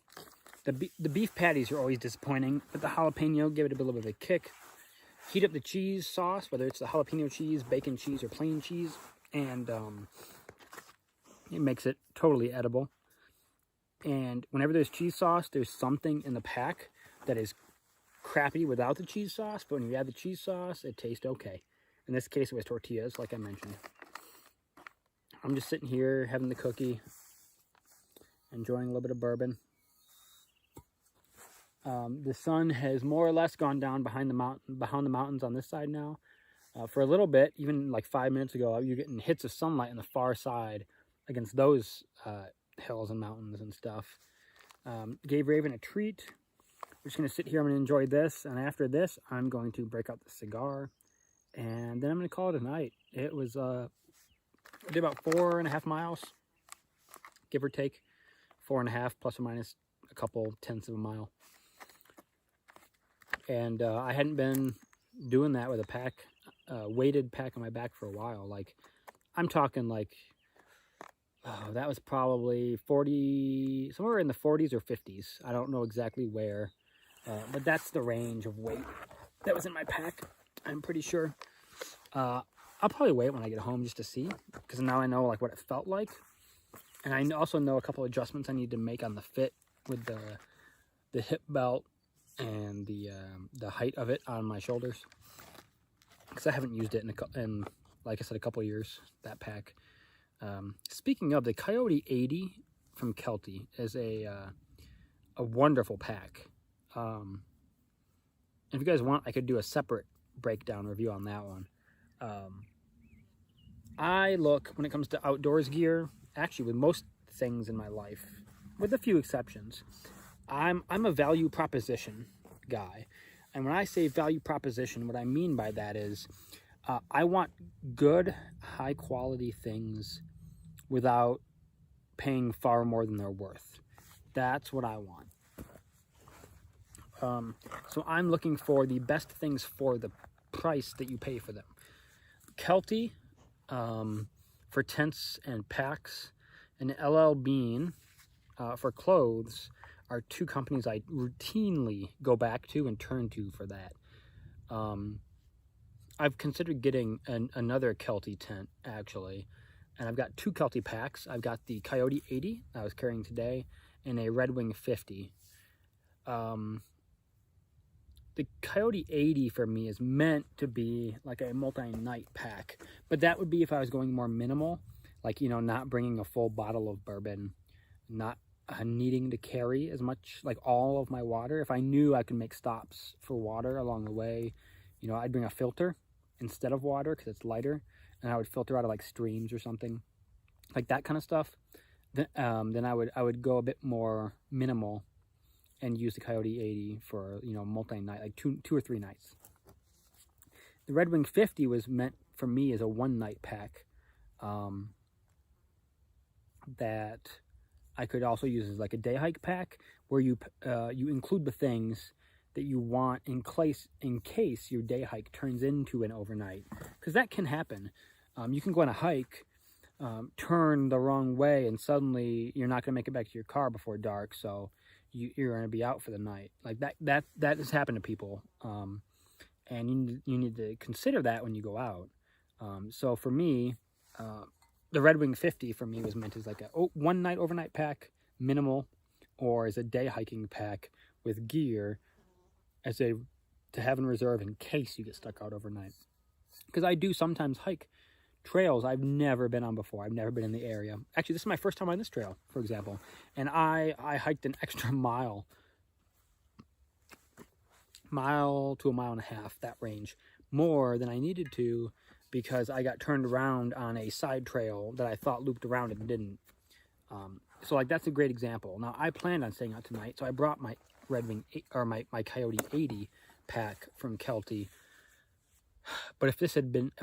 The beef patties are always disappointing, but the jalapeno gave it a little bit of a kick. Heat up the cheese sauce, whether it's the jalapeno cheese, bacon cheese, or plain cheese, and it makes it totally edible. And whenever there's cheese sauce, there's something in the pack that is crappy without the cheese sauce, but when you add the cheese sauce, it tastes okay. In this case, it was tortillas, like I mentioned. I'm just sitting here having the cookie, enjoying a little bit of bourbon. The sun has more or less gone down behind the mountains on this side now. For a little bit, even like 5 minutes ago, you're getting hits of sunlight on the far side against those hills and mountains and stuff. Gave Raven a treat. We're just going to sit here. I'm going to enjoy this. And after this, I'm going to break out the cigar. And then I'm going to call it a night. It was, I did about 4.5 miles, give or take. 4.5 plus or minus a couple tenths of a mile. And I hadn't been doing that with a pack, weighted pack on my back for a while. Like, I'm talking like, that was probably 40, somewhere in the 40s or 50s. I don't know exactly where, but that's the range of weight that was in my pack, I'm pretty sure. I'll probably wait when I get home just to see, because now I know like what it felt like. And I also know a couple adjustments I need to make on the fit with the hip belt and the height of it on my shoulders. because I haven't used it in, like I said, a couple of years, that pack. Speaking of, the Coyote 80 from Kelty is a wonderful pack. If you guys want, I could do a separate breakdown review on that one. I look, when it comes to outdoors gear, actually with most things in my life, with a few exceptions, I'm a value proposition guy. And when I say value proposition, what I mean by that is I want good, high quality things without paying far more than they're worth. That's what I want. So I'm looking for the best things for the price that you pay for them. Kelty, for tents and packs, and LL Bean for clothes are two companies I routinely go back to and turn to for that. I've considered getting another Kelty tent, actually, and I've got two Kelty packs. I've got the Coyote 80 I was carrying today and a Red Wing 50. The Coyote 80 for me is meant to be like a multi-night pack, but that would be if I was going more minimal, like, not bringing a full bottle of bourbon, not needing to carry as much, like all of my water. If I knew I could make stops for water along the way, I'd bring a filter instead of water because it's lighter, and I would filter out of like streams or something, like that kind of stuff. Then I would go a bit more minimal and use the Coyote 80 for, multi-night, like two or three nights. The Red Wing 50 was meant for me as a one-night pack that I could also use as like a day hike pack, where you include the things that you want in case your day hike turns into an overnight, because that can happen. You can go on a hike, turn the wrong way, and suddenly you're not going to make it back to your car before dark, so you're going to be out for the night. Like that has happened to people, and you need to consider that when you go out. So for me, the Red Wing 50 for me was meant as like a one night overnight pack, minimal, or as a day hiking pack with gear to have in reserve in case you get stuck out overnight. Because I do sometimes hike trails I've never been on before. I've never been in the area. Actually, this is my first time on this trail, for example. And I hiked an extra mile to a mile and a half, that range, more than I needed to, because I got turned around on a side trail that I thought looped around and didn't. So like that's a great example. Now I planned on staying out tonight, so I brought my Red Wing or my Coyote 80 pack from Kelty. But if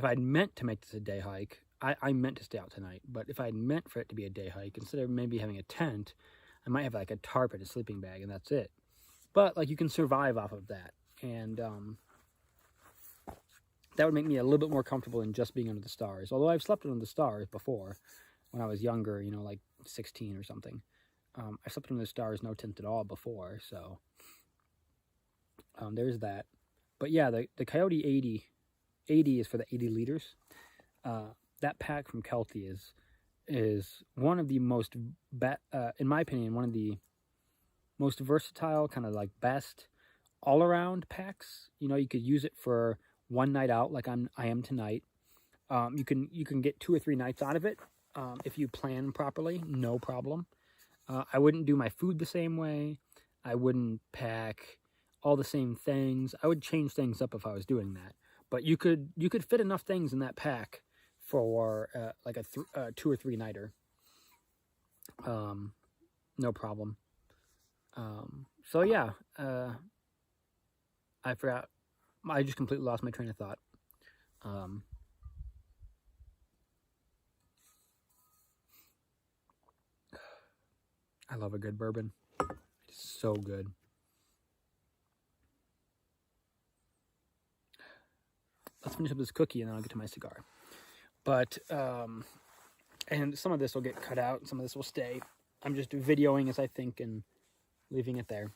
I'd meant to make this a day hike, I meant to stay out tonight. But if I'd meant for it to be a day hike, instead of maybe having a tent, I might have like a tarp and a sleeping bag, and that's it. But like you can survive off of that, and that would make me a little bit more comfortable in just being under the stars. Although I've slept under the stars before, when I was younger, like 16 or something. I slept under the stars, no tent at all before, so there's that. But yeah, the Coyote 80 is for the 80 liters. That pack from Kelty is one of the most, in my opinion, one of the most versatile, kind of like best all-around packs. You could use it for one night out, like I am tonight. You can get 2 or 3 nights out of it if you plan properly, no problem. I wouldn't do my food the same way. I wouldn't pack all the same things. I would change things up if I was doing that. But you could fit enough things in that pack for like a 2 or 3 nighter. No problem. So yeah, I forgot. I just completely lost my train of thought. I love a good bourbon. It's so good. Let's finish up this cookie and then I'll get to my cigar. But, and some of this will get cut out and some of this will stay. I'm just videoing as I think and leaving it there.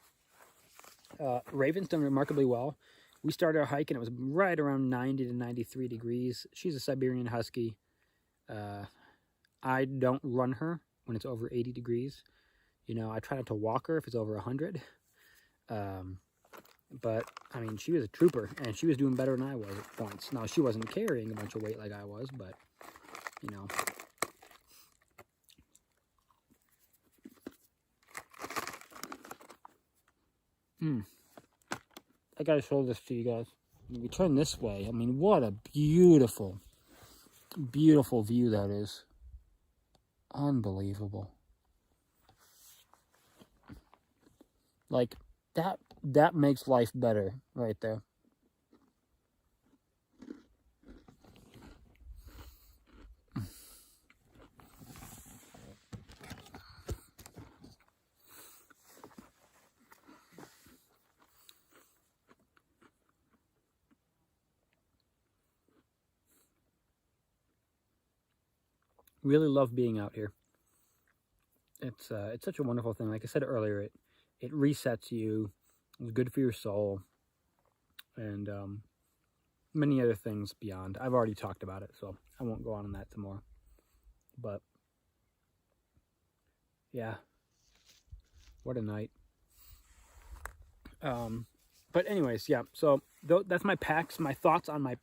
Raven's done remarkably well. We started our hike and it was right around 90 to 93 degrees. She's a Siberian Husky. I don't run her when it's over 80 degrees. I try not to walk her if it's over 100. But, I mean, she was a trooper, and she was doing better than I was at points. Now, she wasn't carrying a bunch of weight like I was, but, you know. I gotta show this to you guys. If we turn this way, I mean, what a beautiful, beautiful view that is. Unbelievable. Like, that makes life better right there. Really love being out here. It's such a wonderful thing. Like I said earlier, it resets you. It's good for your soul, and many other things beyond. I've already talked about it, so I won't go on that some more. But yeah, what a night. But anyways, yeah. So that's my packs. My thoughts on my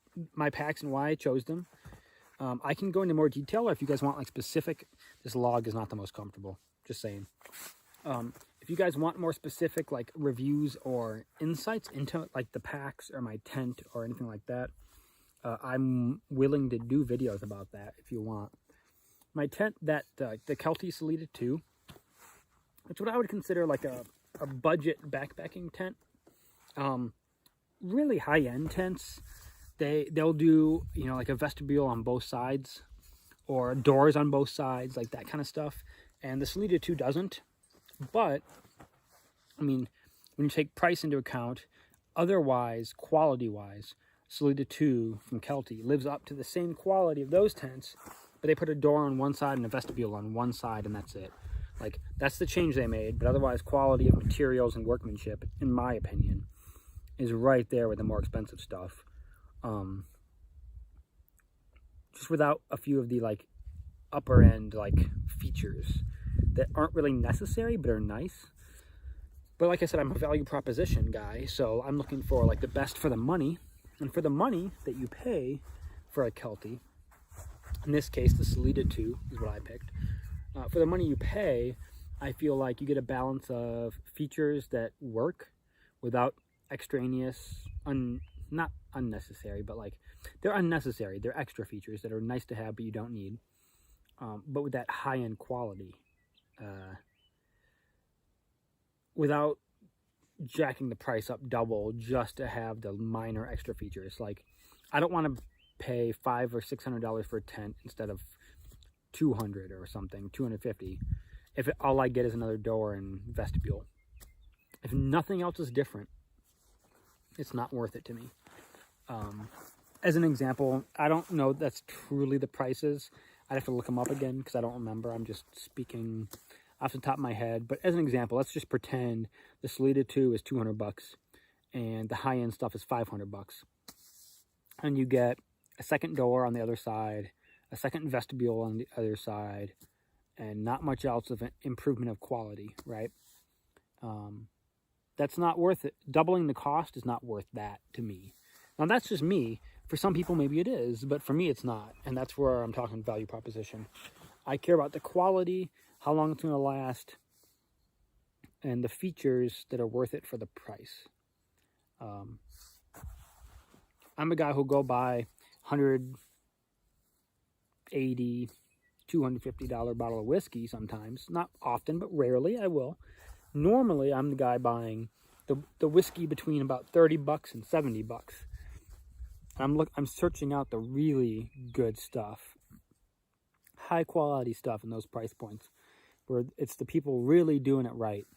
packs and why I chose them. I can go into more detail, or if you guys want like specific. This log is not the most comfortable. Just saying. If you guys want more specific like reviews or insights into like the packs or my tent or anything like that, I'm willing to do videos about that if you want. My tent, the Kelty Salida 2, it's what I would consider like a budget backpacking tent. Really high-end tents, they'll do, you know, like a vestibule on both sides or doors on both sides, like that kind of stuff. And the Salida 2 doesn't. But, I mean, when you take price into account, otherwise, quality-wise, Salida 2 from Kelty lives up to the same quality of those tents, but they put a door on one side and a vestibule on one side, and that's it. Like, that's the change they made, but otherwise, quality of materials and workmanship, in my opinion, is right there with the more expensive stuff. Just without a few of the, like, upper-end, like, features that aren't really necessary, but are nice. But like I said, I'm a value proposition guy, so I'm looking for, like, the best for the money. And for the money that you pay for a Kelty, in this case, the Salida 2 is what I picked. For the money you pay, I feel like you get a balance of features that work without extraneous, not unnecessary, but like they're unnecessary. They're extra features that are nice to have, but you don't need. But with that high-end quality, without jacking the price up double just to have the minor extra features. Like, I don't want to pay $500 or $600 for a tent instead of $200 or something, $250, if all I get is another door and vestibule. If nothing else is different, it's not worth it to me. As an example, I don't know that's truly the prices. I'd have to look them up again because I don't remember. I'm just speaking off the top of my head. But as an example, let's just pretend the Salida 2 is $200 and the high-end stuff is $500. And you get a second door on the other side, a second vestibule on the other side, and not much else of an improvement of quality, right? That's not worth it. Doubling the cost is not worth that to me. Now, that's just me. For some people, maybe it is, but for me, it's not. And that's where I'm talking value proposition. I care about the quality, how long it's going to last, and the features that are worth it for the price. I'm a guy who'll go buy $180, $250 bottle of whiskey sometimes. Not often, but rarely I will. Normally, I'm the guy buying the whiskey between about $30 and $70. I'm searching out the really good stuff, high quality stuff in those price points, where it's the people really doing it right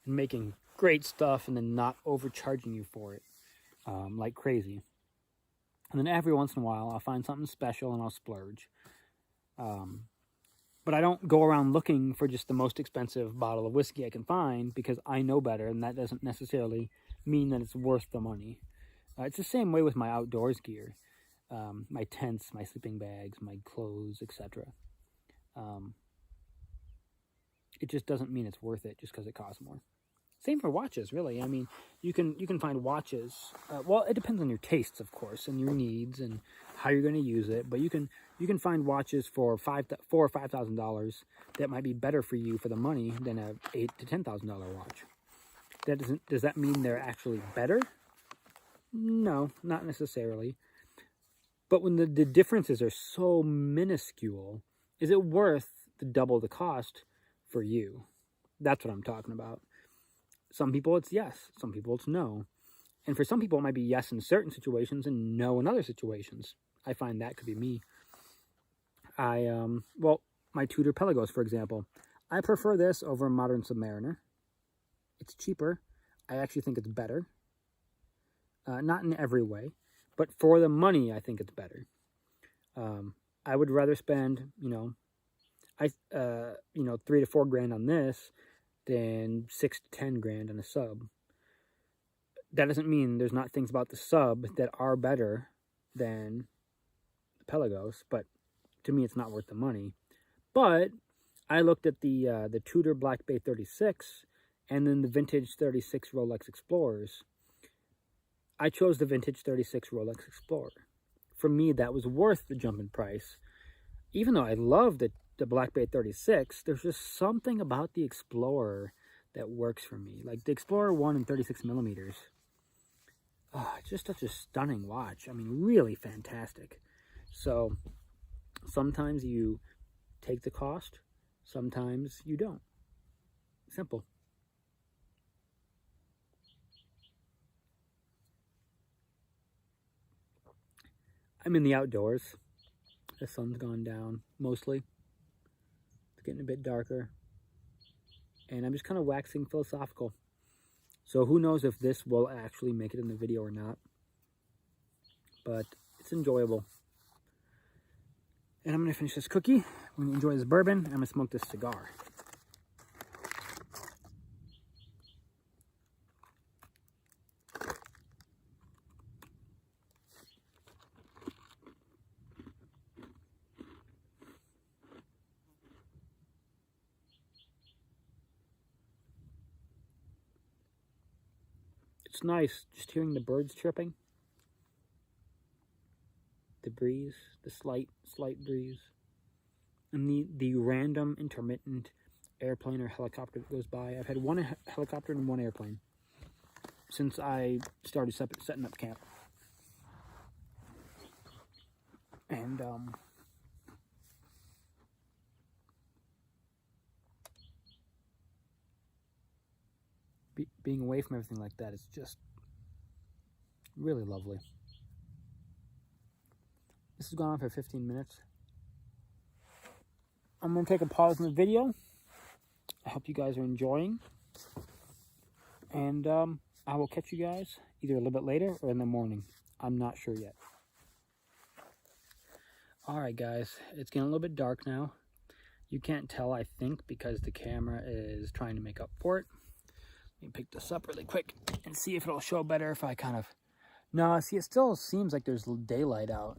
and making great stuff and then not overcharging you for it like crazy. And then every once in a while, I'll find something special and I'll splurge. But I don't go around looking for just the most expensive bottle of whiskey I can find because I know better, and that doesn't necessarily mean that it's worth the money. It's the same way with my outdoors gear, my tents, my sleeping bags, my clothes, etc. It just doesn't mean it's worth it just because it costs more. Same for watches, really. I mean, you can find watches. Well, it depends on your tastes, of course, and your needs and how you're going to use it. But you can find watches for $4,000 or $5,000 that might be better for you for the money than a $8,000 to $10,000 watch. Does that mean they're actually better? No, not necessarily. But when the differences are so minuscule, is it worth the double the cost for you? That's what I'm talking about. Some people it's yes, some people it's no. And for some people it might be yes in certain situations and no in other situations. I find that could be me. Well, my Tudor Pelagos, for example. I prefer this over Modern Submariner. It's cheaper. I actually think it's better. Not in every way, but for the money, I think it's better. I would rather spend, $3 to $4 grand on this than $6 to $10 grand on a sub. That doesn't mean there's not things about the sub that are better than the Pelagos, but to me, it's not worth the money. But I looked at the Tudor Black Bay 36 and then the vintage 36 Rolex Explorers. I chose the vintage 36 Rolex Explorer. For me, that was worth the jump in price. Even though I love the Black Bay 36, there's just something about the Explorer that works for me. Like the Explorer 1 in 36 millimeters. Oh, it's just such a stunning watch. I mean, really fantastic. So sometimes you take the cost, sometimes you don't. Simple. I'm in the outdoors. The sun's gone down, mostly. It's getting a bit darker. And I'm just kind of waxing philosophical. So who knows if this will actually make it in the video or not. But it's enjoyable. And I'm going to finish this cookie. I'm going to enjoy this bourbon. And I'm going to smoke this cigar. It's nice just hearing the birds chirping. The breeze, the slight breeze. And the random intermittent airplane or helicopter that goes by. I've had one helicopter and one airplane since I started setting up camp. And being away from everything like that is just really lovely. This has gone on for 15 minutes. I'm going to take a pause in the video. I hope you guys are enjoying. And I will catch you guys either a little bit later or in the morning. I'm not sure yet. Alright guys, it's getting a little bit dark now. You can't tell, I think, because the camera is trying to make up for it. Let me pick this up really quick and see if it'll show better if I kind of... No, see, it still seems like there's daylight out.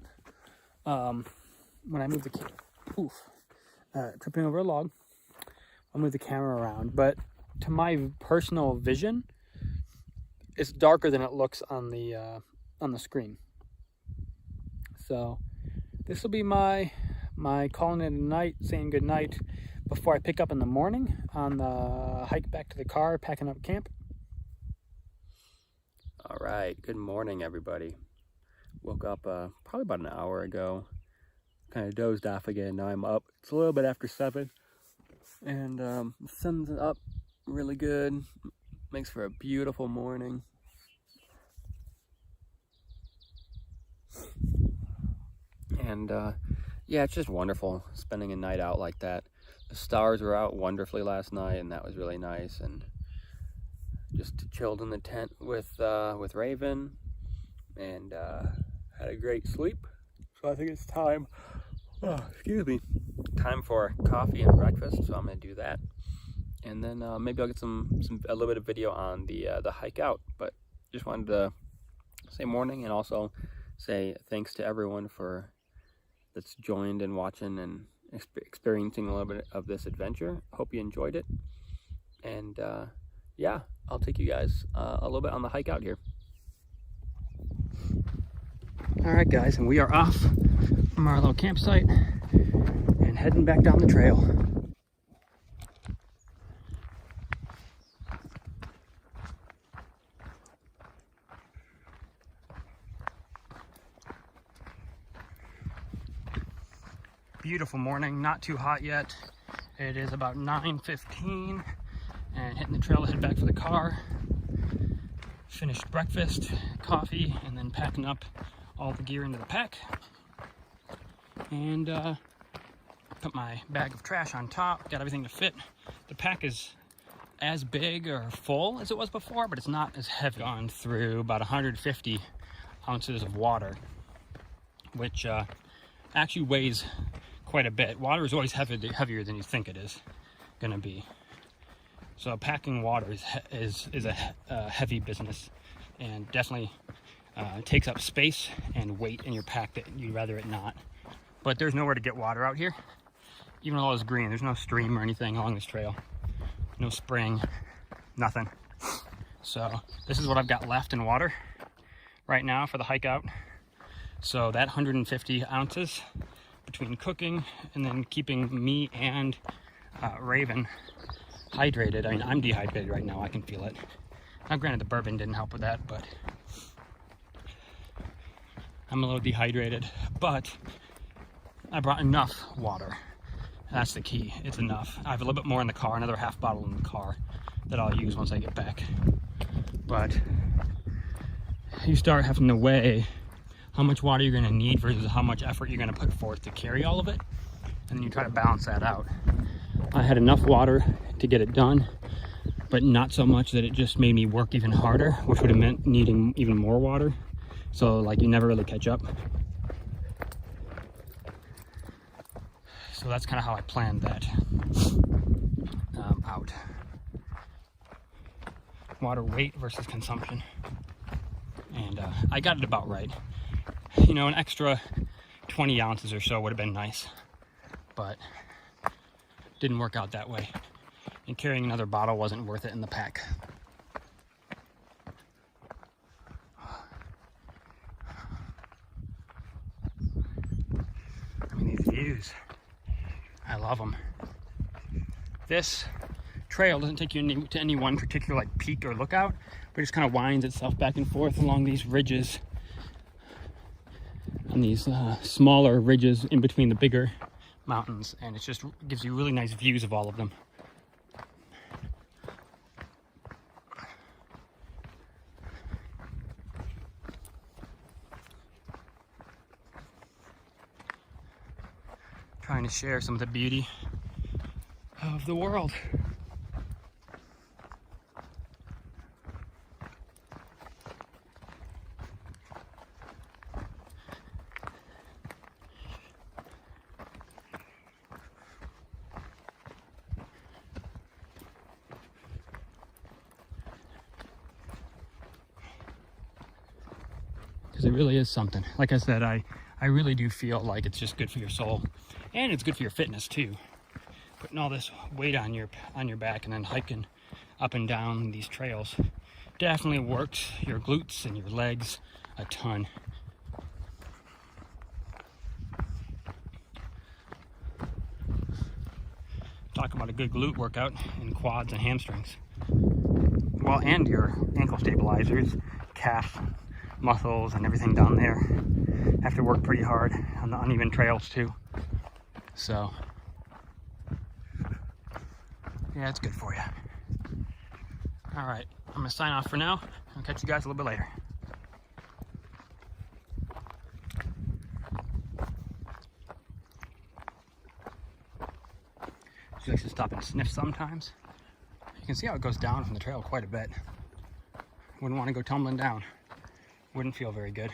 When I move the tripping over a log, I'll move the camera around. But to my personal vision, it's darker than it looks on the screen. So this will be my calling it a night, saying good night before I pick up in the morning on the hike back to the car, packing up camp. All right, good morning, everybody. Woke up probably about an hour ago. Kind of dozed off again. Now I'm up. It's a little bit after 7. And the sun's up really good. Makes for a beautiful morning. And yeah, it's just wonderful spending a night out like that. The stars were out wonderfully last night, and that was really nice. And just chilled in the tent with Raven, and had a great sleep. So I think it's time. Time for coffee and breakfast. So I'm gonna do that, and then maybe I'll get a little bit of video on the hike out. But just wanted to say morning, and also say thanks to everyone that's joined and watching and experiencing a little bit of this adventure. Hope you enjoyed it, and yeah, I'll take you guys a little bit on the hike out here. All right, guys, and we are off from our little campsite and heading back down the trail. Beautiful morning, not too hot yet. It is about 9:15 and hitting the trail to head back for the car. Finished breakfast, coffee, and then packing up all the gear into the pack. And put my bag of trash on top, got everything to fit. The pack is as big or full as it was before, but it's not as heavy. Gone through about 150 ounces of water, which actually weighs quite a bit. Water is always heavier than you think it is going to be. So packing water is a heavy business, and definitely takes up space and weight in your pack that you'd rather it not. But there's nowhere to get water out here. Even though it's green, there's no stream or anything along this trail. No spring, nothing. So this is what I've got left in water right now for the hike out. So that 150 ounces between cooking and then keeping me and Raven hydrated. I mean, I'm dehydrated right now, I can feel it. Now granted, the bourbon didn't help with that, but I'm a little dehydrated. But I brought enough water. That's the key, it's enough. I have a little bit more in the car, another half bottle in the car that I'll use once I get back. But you start having to weigh how much water you're gonna need versus how much effort you're gonna put forth to carry all of it. And then you try to balance that out. I had enough water to get it done, but not so much that it just made me work even harder, which would have meant needing even more water. So like you never really catch up. So that's kind of how I planned that out. Water weight versus consumption. And I got it about right. You know, an extra 20 ounces or so would have been nice, but didn't work out that way. And carrying another bottle wasn't worth it in the pack. I mean, these views, I love them. This trail doesn't take you to any one particular like peak or lookout, but it just kind of winds itself back and forth along these ridges, and these smaller ridges in between the bigger mountains, and it just gives you really nice views of all of them. Trying to share some of the beauty of the world. Because it really is something. Like I said, I really do feel like it's just good for your soul, and it's good for your fitness too. Putting all this weight on your back and then hiking up and down these trails definitely works your glutes and your legs a ton. Talk about a good glute workout in quads and hamstrings. Well, and your ankle stabilizers, calf muscles and everything down there have to work pretty hard on the uneven trails too. So yeah, it's good for you. All right, I'm gonna sign off for now. I'll catch you guys a little bit later. She likes to stop and sniff sometimes. You can see how it goes down from the trail quite a bit. Wouldn't want to go tumbling down. Wouldn't feel very good.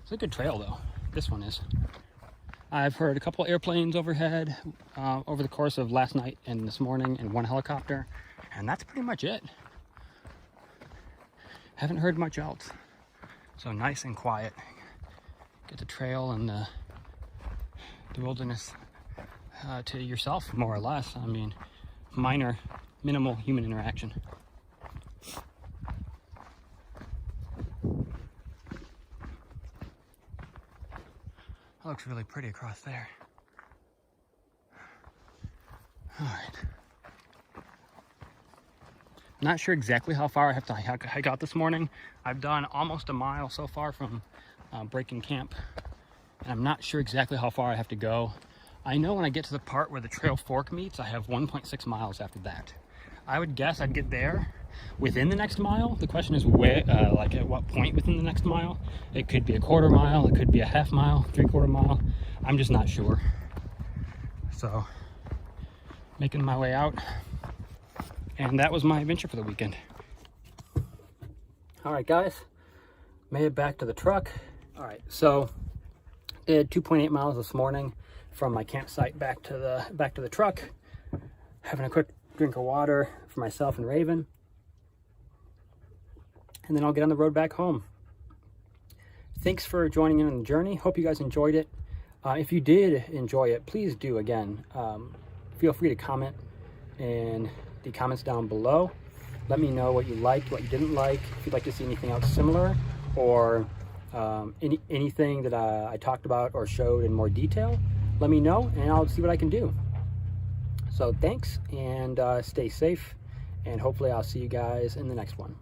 It's a good trail though. This one is. I've heard a couple airplanes overhead over the course of last night and this morning, and one helicopter, and that's pretty much it. Haven't heard much else. So nice and quiet. Get the trail and the wilderness to yourself, more or less. I mean, minor minimal human interaction. That looks really pretty across there. All right. Not sure exactly how far I have to hike out this morning. I've done almost a mile so far from breaking camp, and I'm not sure exactly how far I have to go. I know when I get to the part where the trail fork meets, I have 1.6 miles after that. I would guess I'd get there within the next mile. The question is where, like at what point within the next mile. It could be a quarter mile, it could be a half mile, 3/4 mile. I'm just not sure. So, making my way out. And that was my adventure for the weekend. All right, guys, made it back to the truck. All right, so did 2.8 miles this morning from my campsite back to the truck. Having a quick drink of water for myself and Raven, and then I'll get on the road back home. Thanks for joining in on the journey. Hope you guys enjoyed it. If you did enjoy it, please do again. Feel free to comment in the comments down below. Let me know what you liked, what you didn't like, if you'd like to see anything else similar, or anything that I talked about or showed in more detail. Let me know and I'll see what I can do. So thanks, and stay safe, and hopefully I'll see you guys in the next one.